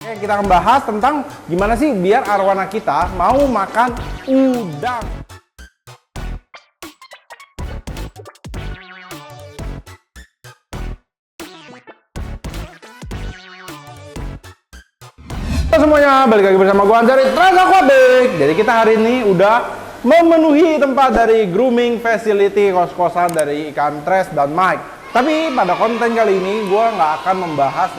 Oke, kita akan bahas tentang gimana sih biar arwana kita mau makan udang. Halo semuanya, balik lagi bersama gue Ansari Trans Aquatic. Jadi kita hari ini udah memenuhi tempat dari grooming facility kos-kosan dari ikan tres dan Mike. Tapi pada konten kali ini gue nggak akan membahas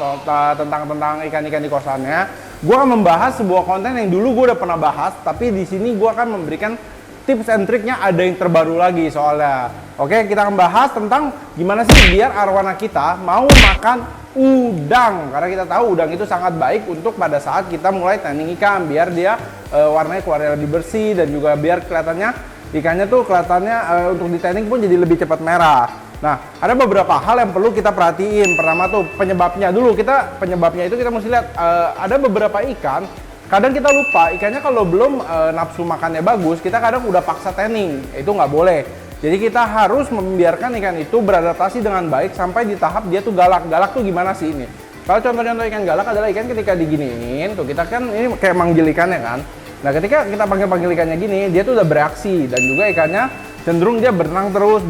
tentang ikan-ikan di kosannya. Gue akan membahas sebuah konten yang dulu gue udah pernah bahas, tapi di sini gue akan memberikan tips and triknya ada yang terbaru lagi soalnya. Oke, kita akan bahas tentang gimana sih biar arwana kita mau makan udang, karena kita tahu udang itu sangat baik untuk pada saat kita mulai tanning ikan, biar dia warnanya keluarnya lebih bersih dan juga biar kelihatannya ikannya tuh kelihatannya untuk di tanning pun jadi lebih cepat merah. Nah, ada beberapa hal yang perlu kita perhatiin. Pertama tuh penyebabnya dulu. Penyebabnya itu kita mesti lihat ada beberapa ikan kadang kita lupa ikannya kalau belum nafsu makannya bagus, kita kadang udah paksa tanning. Itu nggak boleh. Jadi kita harus membiarkan ikan itu beradaptasi dengan baik sampai di tahap dia tuh galak. Galak tuh gimana sih ini? Kalau contoh-contoh ikan galak adalah ikan ketika diginiin, tuh kita kan ini kayak manggil ikannya kan. Nah ketika kita panggil ikannya gini, dia tuh udah bereaksi dan juga ikannya cenderung dia berenang terus.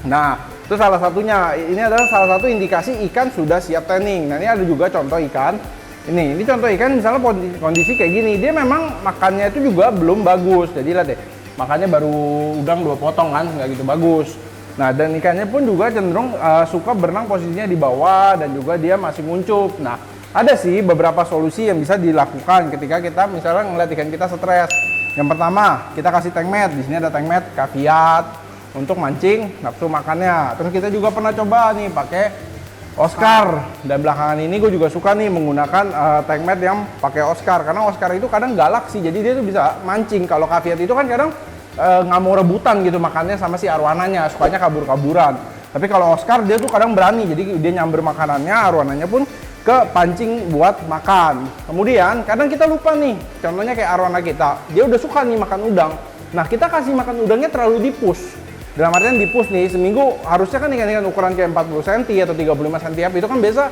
Nah itu salah satunya. Ini adalah salah satu indikasi ikan sudah siap tanning. Nah ini ada juga contoh ikan. Ini contoh ikan misalnya kondisi kayak gini, dia memang makannya itu juga belum bagus. Jadi lihat deh, makannya baru udang 2 potong kan, nggak gitu bagus. Nah dan ikannya pun juga cenderung suka berenang posisinya di bawah dan juga dia masih nguncup. Nah ada sih beberapa solusi yang bisa dilakukan ketika kita misalnya ngeliat ikan kita stres. Yang pertama, kita kasih tank mat. Di sini ada tank mat kaviat untuk mancing nafsu makannya. Terus kita juga pernah coba nih pakai Oscar, dan belakangan ini gue juga suka nih menggunakan tank mat yang pakai Oscar, karena Oscar itu kadang galak sih, jadi dia tuh bisa mancing. Kalau kaviat itu kan kadang nggak mau rebutan gitu makannya sama si arwananya, sukanya kabur-kaburan. Tapi kalau Oscar dia tuh kadang berani, jadi dia nyamber makanannya, arwananya pun ke pancing buat makan. Kemudian kadang kita lupa nih, contohnya kayak arwana kita, dia udah suka nih makan udang. Nah kita kasih makan udangnya terlalu di-push. Dalam artian di-push nih, seminggu harusnya kan ikan-ikan ukuran kayak 40 cm atau 35 cm itu kan biasa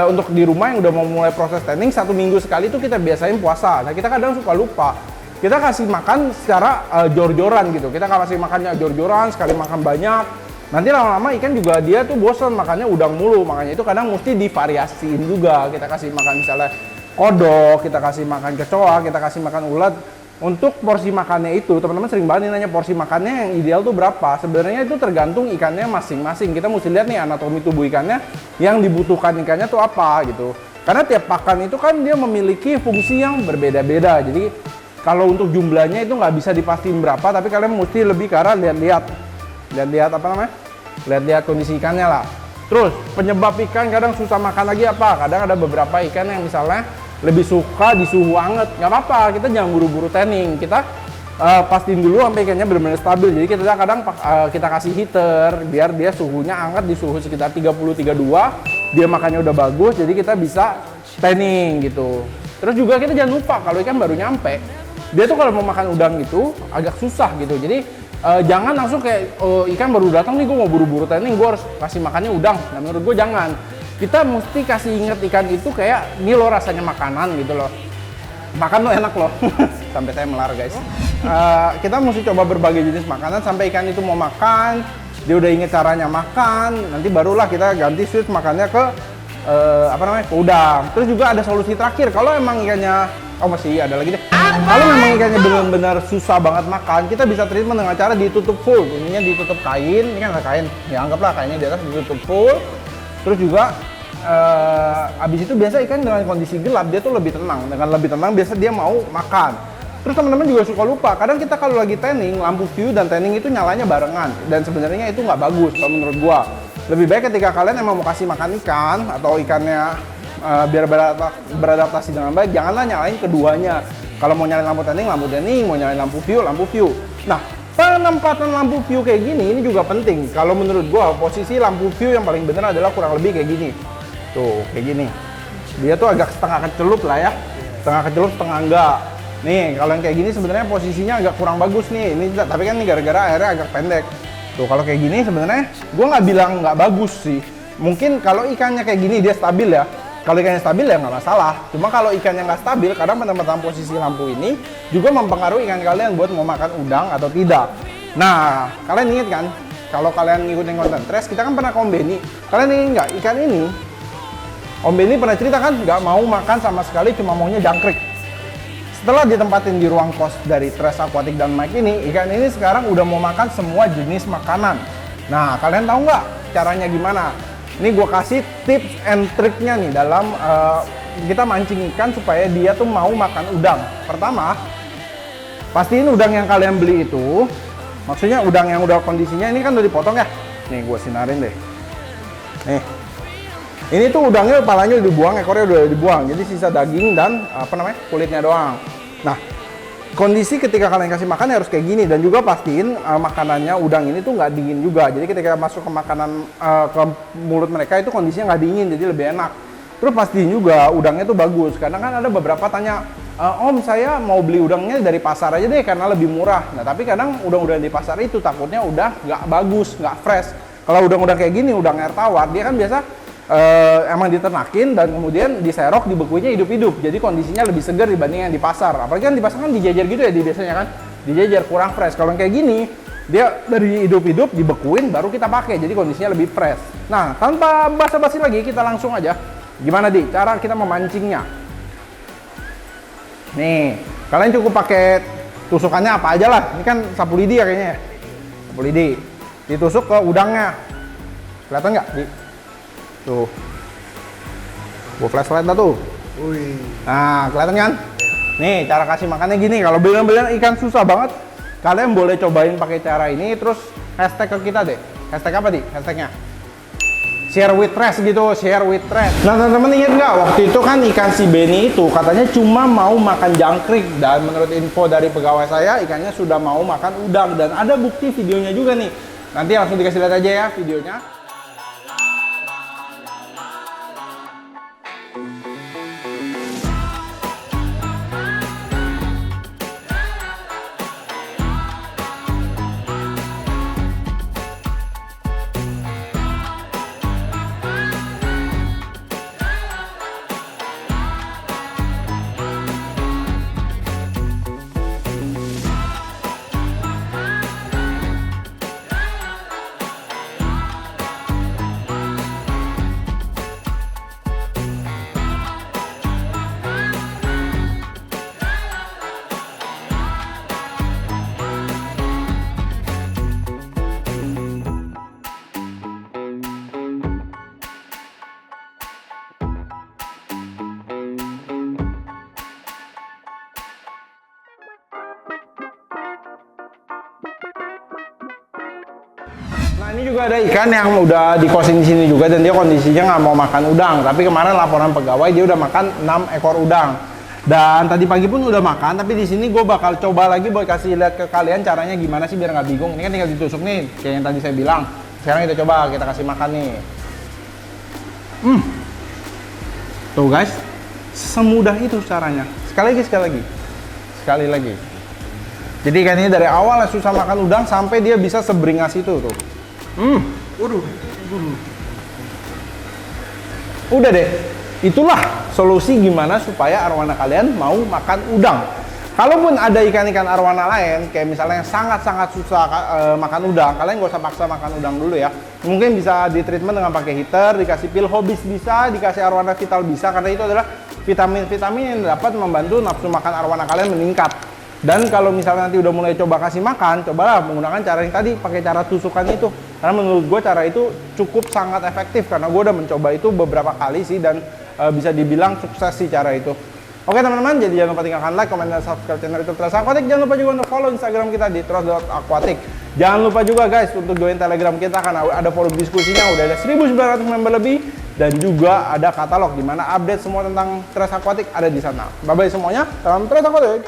untuk di rumah yang udah mau mulai proses tanning 1 minggu sekali itu kita biasain puasa. Nah kita kadang suka lupa, kita kasih makan secara jor-joran gitu. Kita kasih makannya jor-joran, sekali makan banyak. Nanti lama-lama ikan juga dia tuh bosan makannya udang mulu. Makanya itu kadang mesti divariasiin juga. Kita kasih makan misalnya kodok, kita kasih makan kecoa, kita kasih makan ulat. Untuk porsi makannya itu, teman-teman sering banget nanya porsi makannya yang ideal tuh berapa. Sebenarnya itu tergantung ikannya masing-masing. Kita mesti lihat nih anatomi tubuh ikannya, yang dibutuhkan ikannya tuh apa gitu. Karena tiap pakan itu kan dia memiliki fungsi yang berbeda-beda. Jadi kalau untuk jumlahnya itu nggak bisa dipastiin berapa, tapi kalian mesti lebih ke arah lihat apa namanya? Lihat kondisi ikannya lah. Terus penyebab ikan kadang susah makan lagi apa? Kadang ada beberapa ikan yang misalnya lebih suka di suhu hangat. Nggak apa-apa, kita jangan buru-buru tanning. Kita pastiin dulu sampai ikannya benar-benar stabil. Jadi kita kadang kita kasih heater biar dia suhunya hangat di suhu sekitar 30-32. Dia makannya udah bagus, jadi kita bisa tanning gitu. Terus juga kita jangan lupa kalau ikan baru nyampe, dia tuh kalau mau makan udang itu agak susah gitu. Jadi jangan langsung kayak ikan baru datang nih, gue mau buru-buru tanning, gue harus kasih makannya udang. Nah menurut gue jangan. Kita mesti kasih inget ikan itu kayak ini loh rasanya makanan gitu loh. Makan tuh enak loh. Sampai saya melar guys. Kita mesti coba berbagai jenis makanan sampai ikan itu mau makan, dia udah inget caranya makan, nanti barulah kita ganti switch makannya ke ke udang. Terus juga ada solusi terakhir, kalau emang ikannya masih ada lagi deh. Kalau memang ikannya benar-benar susah banget makan, kita bisa treatment dengan cara ditutup full. Ininya ditutup kain, ini kan ada kain. Ya anggaplah kainnya di atas ditutup full. Terus juga abis itu biasa ikan dengan kondisi gelap dia tuh lebih tenang. Dengan lebih tenang biasa dia mau makan. Terus teman-teman juga suka lupa, kadang kita kalau lagi tanning, lampu view dan tanning itu nyalanya barengan. Dan sebenarnya itu nggak bagus kalau menurut gua. Lebih baik ketika kalian emang mau kasih makan ikan atau ikannya biar beradaptasi dengan baik, janganlah nyalain keduanya. Kalau mau nyalain lampu tanning, mau nyalain lampu view. Nah, penempatan lampu view kayak gini ini juga penting. Kalau menurut gua posisi lampu view yang paling benar adalah kurang lebih kayak gini. Tuh, kayak gini. Dia tuh agak setengah kecelup lah ya. Setengah kecelup, setengah enggak. Nih, kalau yang kayak gini sebenarnya posisinya agak kurang bagus nih. Ini tapi kan ini gara-gara airnya agak pendek. Tuh, kalau kayak gini sebenarnya gua nggak bilang nggak bagus sih. Mungkin kalau ikannya kayak gini dia stabil ya. Kalau ikannya stabil ya nggak masalah. Cuma kalau ikannya nggak stabil, kadang penempatan posisi lampu ini juga mempengaruhi ikan kalian buat mau makan udang atau tidak. Nah, kalian ingat kan, kalau kalian ngikutin konten Trash, kita kan pernah Om Benny. Kalian ingat nggak, ikan ini, Om Benny pernah cerita kan, nggak mau makan sama sekali, cuma maunya jangkrik. Setelah ditempatin di ruang kos dari Trash Aquatic dan Mike ini, ikan ini sekarang udah mau makan semua jenis makanan. Nah, kalian tahu nggak caranya gimana? Ini gue kasih tips and triknya nih dalam kita mancing ikan supaya dia tuh mau makan udang. Pertama, pastiin udang yang kalian beli itu, maksudnya udang yang udah kondisinya ini kan udah dipotong ya. Nih gue sinarin deh. Nih, ini tuh udangnya kepalanya udah dibuang, ekornya udah dibuang. Jadi sisa daging dan kulitnya doang. Nah, kondisi ketika kalian kasih makan harus kayak gini, dan juga pastiin makanannya udang ini tuh nggak dingin juga. Jadi ketika masuk ke makanan ke mulut mereka itu kondisinya nggak dingin, jadi lebih enak. Terus pastiin juga udangnya tuh bagus. Karena kan ada beberapa tanya, Om saya mau beli udangnya dari pasar aja deh karena lebih murah. Nah tapi kadang udang-udang di pasar itu takutnya udah nggak bagus, nggak fresh. Kalau udang-udang kayak gini, udang air tawar, dia kan biasa emang diternakin dan kemudian diserok, dibekuinnya hidup-hidup, jadi kondisinya lebih segar dibanding yang di pasar. Apalagi kan di pasar kan dijajar gitu ya, biasanya kan dijajar, kurang fresh. Kalau yang kayak gini dia dari hidup-hidup dibekuin baru kita pakai, jadi kondisinya lebih fresh. Nah, tanpa basa-basi lagi, kita langsung aja gimana di cara kita memancingnya. Nih, kalian cukup pakai tusukannya apa aja lah. Ini kan sapu lidi ya kayaknya ya, sapu lidi ditusuk ke udangnya, kelihatan nggak di tuh, gua flashlight dah tuh. Wih. Nah, kelihatan kan? Nih, cara kasih makannya gini. Kalau benar-benar ikan susah banget, kalian boleh cobain pakai cara ini. Terus hashtag ke kita deh. Hashtag apa di? Hashtagnya share with Trash gitu, share with Trash. Nah, teman-teman ingat nggak? Waktu itu kan ikan si Benny itu katanya cuma mau makan jangkrik, dan menurut info dari pegawai saya, ikannya sudah mau makan udang, dan ada bukti videonya juga nih. Nanti langsung dikasih lihat aja ya videonya. Nah, ini juga ada ikan yang udah dikosin di sini juga, dan dia kondisinya nggak mau makan udang. Tapi kemarin laporan pegawai dia udah makan 6 ekor udang. Dan tadi pagi pun udah makan. Tapi di sini gue bakal coba lagi buat kasih lihat ke kalian caranya gimana sih biar nggak bingung. Ini kan tinggal ditusuk nih, kayak yang tadi saya bilang. Sekarang kita coba kita kasih makan nih. Tuh guys, semudah itu caranya. Sekali lagi. Jadi ikan ini dari awal susah makan udang sampai dia bisa seberingas itu tuh. Udah deh, itulah solusi gimana supaya arwana kalian mau makan udang. Kalaupun ada ikan-ikan arwana lain, kayak misalnya yang sangat-sangat susah makan udang, kalian gak usah paksa makan udang dulu ya. Mungkin bisa di treatment dengan pakai heater, dikasih pil hobis bisa, dikasih arwana vital bisa, karena itu adalah vitamin-vitamin yang dapat membantu nafsu makan arwana kalian meningkat. Dan kalau misalnya nanti udah mulai coba kasih makan, cobalah menggunakan cara yang tadi, pakai cara tusukan itu. Karena menurut gue cara itu cukup sangat efektif, karena gue udah mencoba itu beberapa kali sih, dan bisa dibilang sukses sih cara itu. Oke teman-teman, jadi jangan lupa tinggalkan like, komen, dan subscribe channel YouTube Trash Aquatic. Jangan lupa juga untuk follow Instagram kita di trash.aquatic. Jangan lupa juga guys untuk join Telegram kita, karena ada forum diskusinya, udah ada 1.900 member lebih, dan juga ada katalog di mana update semua tentang Trash Aquatic ada di sana. Bye bye semuanya, salam Trash Aquatic.